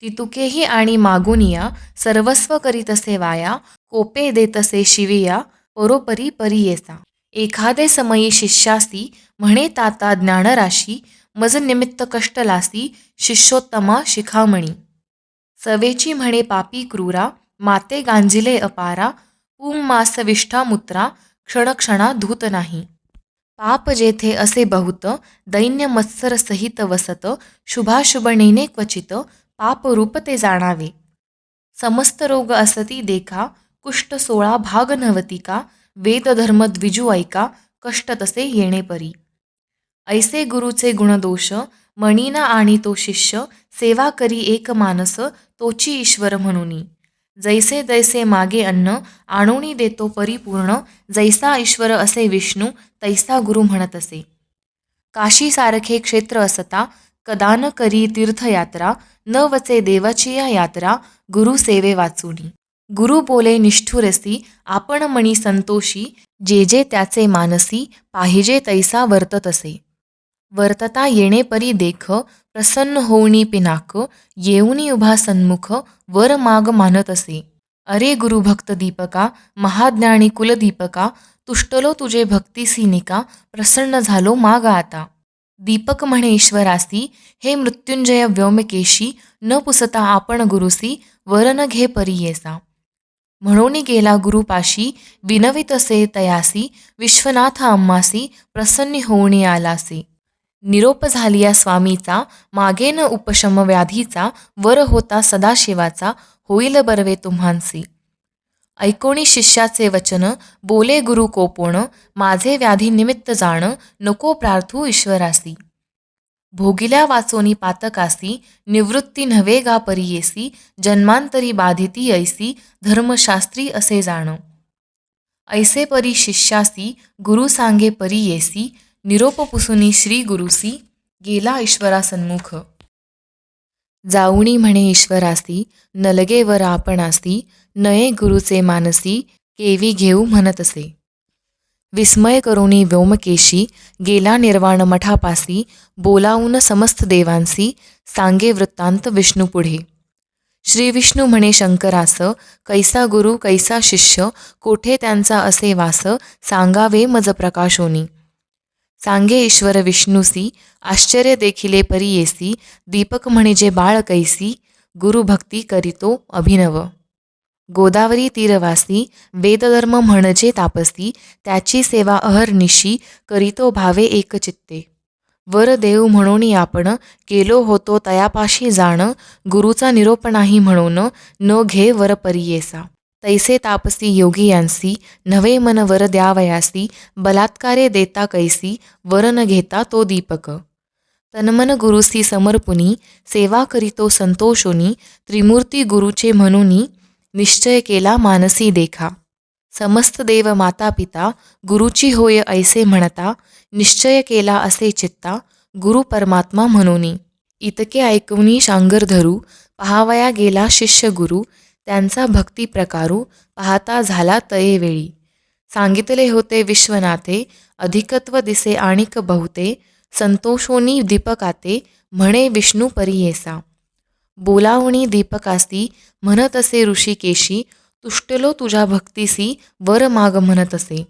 तितुकेही आणि मागुनिया सर्वस्व करीतसे वाया, कोपे देतसे शिविया, परोपरी परी येसा. एखादे समयी शिष्यासी म्हणे ताता ज्ञानराशी, मज निमित्त कष्टलासी शिष्योत्तमा शिखामणी. सवेची म्हणे पापी क्रूरा, माते गांजिले अपारा, पुं मास विष्ठामुत्रा, क्षणक्षणा धूत नाही. पाप जेथे असे बहुत, दैन्य मत्सर सहित वसत, शुभाशुभणेने क्वचित, पाप रूप ते जाणावे. समस्त रोग असती देखा, कुष्ठ 16 भाग नवतिका, वेद धर्म द्विजू ऐका, कष्ट तसे येणे परी. ऐसे गुरुचे गुणदोष, मणीना आणि तो शिष्य, सेवा करी एक मानस, तोची ईश्वर म्हणूनी. जैसे दैसे मागे अन्न, आणोनी देतो परिपूर्ण, जैसा ईश्वर असे विष्णू, तैसा गुरु म्हणत असे. काशी सारखे क्षेत्र असता, कदान करी तीर्थयात्रा, न वचे देवाची या यात्रा, गुरु सेवे वाचुनी. गुरु बोले निष्ठुरसी, आपण मणी संतोषी, जे जे त्याचे मानसी, पाहिजे तैसा वर्तत असे. वर्तता येणे परी देख, प्रसन्न होऊनी पिनाक, येऊनी उभा सन्मुख, वर माग मानत असे. अरे गुरुभक्त दीपका, महाज्ञानी कुलदीपका, तुष्टलो तुझे भक्तीसी निका, प्रसन्न झालो माग आता. दीपक म्हणे ईश्वरासी, हे मृत्युंजय व्योमकेशी, न पुसता आपण गुरुसी, वर न घे परी येसा. म्हणून गेला गुरुपाशी, विनवितसे तयासी, विश्वनाथ आम्हासी, प्रसन्नी होऊनी आलासे. निरोप झालिया स्वामीचा, मागे न उपशम व्याधीचा, वर होता सदाशिवाचा, होईल बरवे तुम्हांसी. ऐकोणी शिष्याचे वचन, बोले गुरु कोपोण, माझे व्याधी निमित्त जाण, नको प्रार्थू ईश्वरासी. भोगिल्या वाचोनी पातकासी, निवृत्ती नव्हे गा परी येसी, जन्मांतरी बाधिती ऐसी, धर्मशास्त्री असे जाण. ऐसे परी शिष्यासी, गुरु सांगे परी येसी, निरोप पुसुनी श्री गुरुसी, गेला ईश्वरा सन्मुख. जाऊणी म्हणे ईश्वरासी, नलगे वर आपणासी, नये गुरुचे मानसी, केवी घेऊ म्हणतसे. विस्मय करुणी व्योमकेशी, गेला निर्वाण मठापासी, बोलावून समस्त देवांसी, सांगे वृत्तांत विष्णू पुढे. श्री विष्णू म्हणे शंकरास, कैसा गुरु कैसा शिष्य, कोठे त्यांचा असे वास, सांगावे मज प्रकाशोनी. सांगे ईश्वर विष्णूसी, आश्चर्य देखिले परी येसी, दीपक म्हणजे बाळ कैसी, गुरुभक्ती करीतो अभिनव. गोदावरी तीरवासी, वेदधर्म म्हणजे तापसी, त्याची सेवा अहर्निशी, करीतो भावे एकचित्ते. वर देऊ म्हणून आपण, केलो होतो तयापाशी जाण, गुरुचा निरोप नाही म्हणून, न घे वर परी येसा. तैसे तापसी योगियांसी, नवे मन वर द्यावयासी, बलात्कारे देता कैसी, वर न घेता तो दीपक. तन्मन गुरुसी समर्पुनी, सेवा करीतो संतोषोनी, त्रिमूर्ती गुरुचे म्हणूनी, निश्चय केला मानसी देखा. समस्त देव माता पिता, गुरुची होय ऐसे म्हणता, निश्चय केला असे चित्ता, गुरु परमात्मा म्हणूनी. इतके ऐकवनी शांगर धरू, पहावया गेला शिष्य गुरु, त्यांचा भक्ती प्रकारू, पाहता झाला तये वेळी. सांगितले होते विश्वनाथे, अधिकत्व दिसे आणिक बहुते, संतोषोनी दीपकाते, म्हणे विष्णू परी येसा. बोलावणी दीपकासी, म्हणत असे ऋषिकेशी, तुष्टलो तुझ्या भक्तीसी, वर माग म्हणत असे.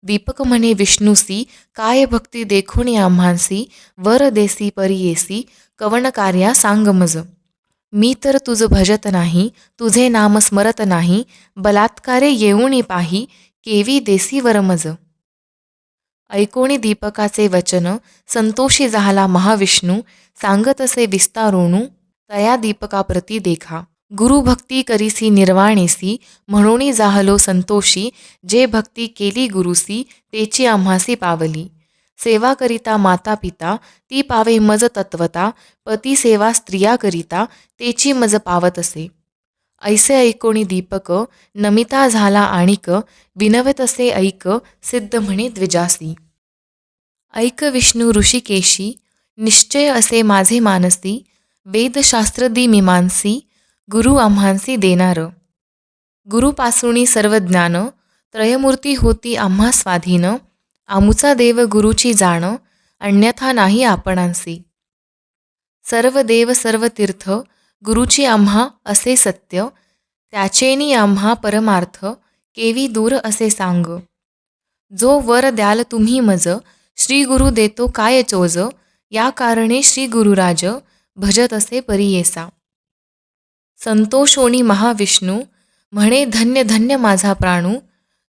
दीपक म्हणे विष्णूसी, काय भक्ती देखुनी आम्हांसी, वर देसी परी येसी, कवन कार्या सांग मज. मी तर तुझ भजत नाही, तुझे नाम स्मरत नाही, बलात्कारे येऊनी पाही, केवी देसी वर मज. ऐकोणी दीपकाचे वचन, संतोषी झाला महाविष्णू, सांगत असे विस्तारोणू, तया दीपकाप्रती देखा. गुरुभक्ती करीसी निर्वाणेसी, म्हणून जाहलो संतोषी, जे भक्ती केली गुरुसी, तेची आम्हासी पावली. सेवा करिता माता पिता, ती पावे मज तत्वता, पती सेवा स्त्रिया करिता, तेची मज पावत असे. ऐसे ऐकोणी दीपक, नमिता झाला आणिक, विनवत असे ऐक, सिद्ध म्हणे द्विजासी. ऐक विष्णू ऋषिकेशी, निश्चय असे माझे मानसी, वेदशास्त्रदी मीमांसी, गुरु आम्हांसी देणार. गुरुपासुणी सर्व ज्ञान, त्रयमूर्ती होती आम्हा स्वाधीन, आमुचा देव गुरुची जाण, अन्यथा नाही आपणांसी. सर्व देव सर्व तीर्थ, गुरुची आम्हा असे सत्य, त्याचेनी आम्हा परमार्थ, केवी दूर असे सांग. जो वर द्याल तुम्ही मज, श्री गुरु देतो काय चोज, या कारणे श्री गुरुराज, भजत असे परियेसा. संतोषोणी महाविष्णू, म्हणे धन्य धन्य माझा प्राणू,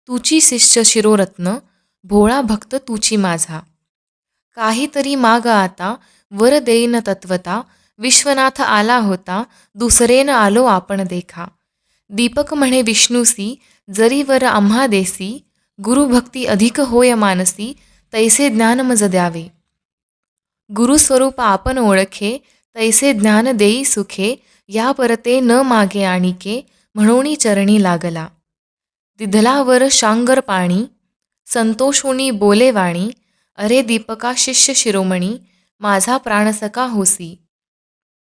तुची शिष्य शिरोरत्न, भोळा भक्त तुची माझा. काहीतरी माग आता, वर देईन तत्वता, विश्वनाथ आला होता, दुसरेन आलो आपण देखा. दीपक म्हणे विष्णूसी, जरी वर आम्हा देसी, गुरुभक्ती अधिक होय मानसी, तैसे ज्ञान मज द्यावे. गुरुस्वरूप आपण ओळखे, तैसे ज्ञान देई सुखे, या परते न मागे आणिके, म्हणोनी चरणी लागला. दिधलावर शांगर पाणी, संतोषोनी बोले वाणी, अरे दीपका शिष्य शिरोमणी, माझा प्राणसका होसी.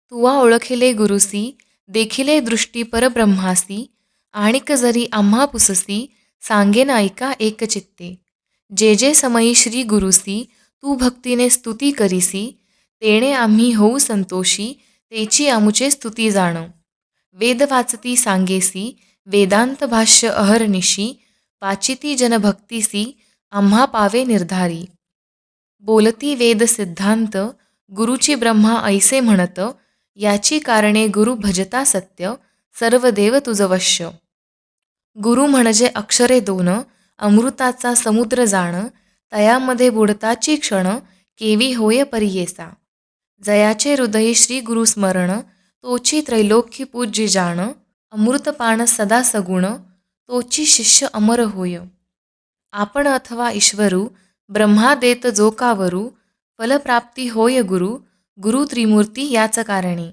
तुवा ओळखिले गुरुसी, देखिले दृष्टी परब्रह्मासी, आणिक जरी आम्हा पुससी, सांगेन ऐका एकचित्ते. जे जे समयी श्री गुरुसी, तू भक्तीने स्तुती करीसी, तेणे आम्ही होऊ संतोषी, तेची आमुचे स्तुती जाण. वेद वाचती सांगेसी, वेदांत भाष्य अहर्निशी, वाचिती जनभक्तीसी, आम्हा पावे निर्धारी. बोलती वेद सिद्धांत, गुरुची ब्रह्मा ऐसे म्हणत, याची कारणे गुरु भजता सत्य, सर्व देव तुझ वश्य. गुरु म्हणजे अक्षरे दोन, अमृताचा समुद्र जाण, तयामध्ये बुडताची क्षण, केवी होय परियेसा. जयाचे हृदयी श्री गुरु स्मरण, तोची त्रैलोक्य पूज्य जाण, अमृतपान सदा सगुण, तोची शिष्य अमर होय. आपण अथवा ईश्वरू, ब्रह्मा देत जो का वरू, फलप्राप्ती होय गुरु, गुरु त्रिमूर्ती याच कारणे.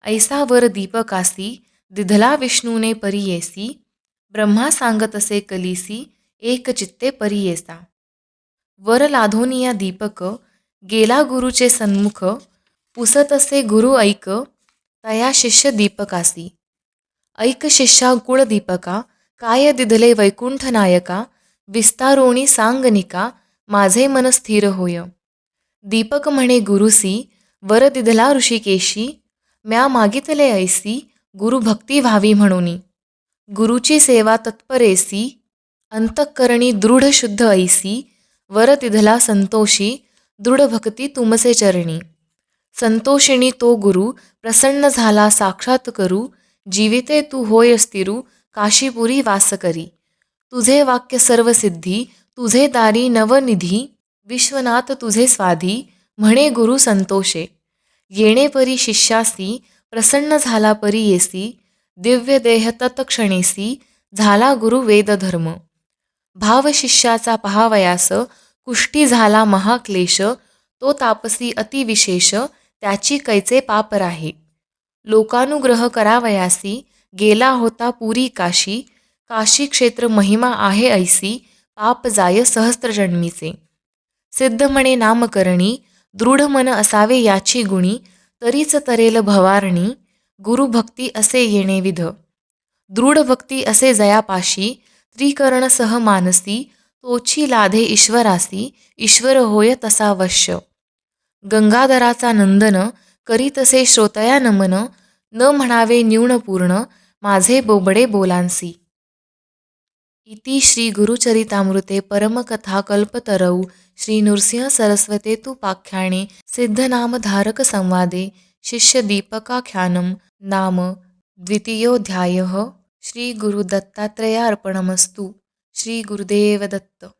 ऐसा वर दीपकासी, दिधला विष्णूने परियेसी, ब्रह्मा सांगतसे कलीसी, एक चित्ते परियेसा. वर लाधोनिया दीपक, गेला गुरुचे सन्मुख, पुसतसे गुरु ऐक, तया शिष्य दीपकासी. ऐक शिष्या कुळ दीपका, काय दिधले वैकुंठ नायका, विस्तारोणी सांगनिका, माझे मन स्थिर होय. दीपक म्हणे गुरुसी, वर दिधला ऋषिकेशी, म्या मागितले ऐसी, गुरु भक्ती व्हावी म्हणूनी. गुरुची सेवा तत्परेसी, अंतःकरणी दृढ शुद्ध ऐसी, वर तिधला संतोषी, दृढ भक्ती तुमसे चरणी. संतोषिणी तो गुरु, प्रसन्न झाला साक्षात करू, जीविते तू होय स्थिरू, काशीपुरी वास करी. तुझे वाक्य सर्व सिद्धी, तुझे दारी नवनिधी, विश्वनाथ तुझे स्वाधी, म्हणे गुरु संतोषे. येणे परी शिष्यासी, प्रसन्न झाला परी येसी, दिव्य देह तत्क्षणेसी, झाला गुरु वेदधर्म. भाव शिष्याचा पहावयास, कुष्ठी झाला महाक्लेश, तो तापसी अतिविशेष, त्याची कैचे पाप राहे. लोकानुग्रह करावयासी, गेला होता पुरी काशी, काशी क्षेत्र महिमा आहे ऐसी, पाप जाय सहस्त्रजन्मीचे. सिद्ध म्हणे नामकरणी, दृढ मन असावे याची गुणी, तरीच तरेल भवारणी, गुरुभक्ती असे येणे विध. दृढ भक्ती असे जयापाशी, त्रिकरण सह मानसी, तोची लाधे ईश्वरासी, ईश्वर होय तसा वश्य. गंगाधराचा नंदन, करीतसे श्रोतया नमन, न म्हणावे न्यून पूर्ण, माझे बोबडे बोलांसी. इति श्री गुरुचरितामृते परमकथा कल्पतरौ श्री नृसिंह सरस्वते तुपाख्याने सिद्धनामधारक संवादे शिष्य दीपकाख्यानं नाम द्वितीयोऽध्यायः. श्री गुरुदत्तात्रेयार्पणमस्तु. श्री गुरुदेव दत्त.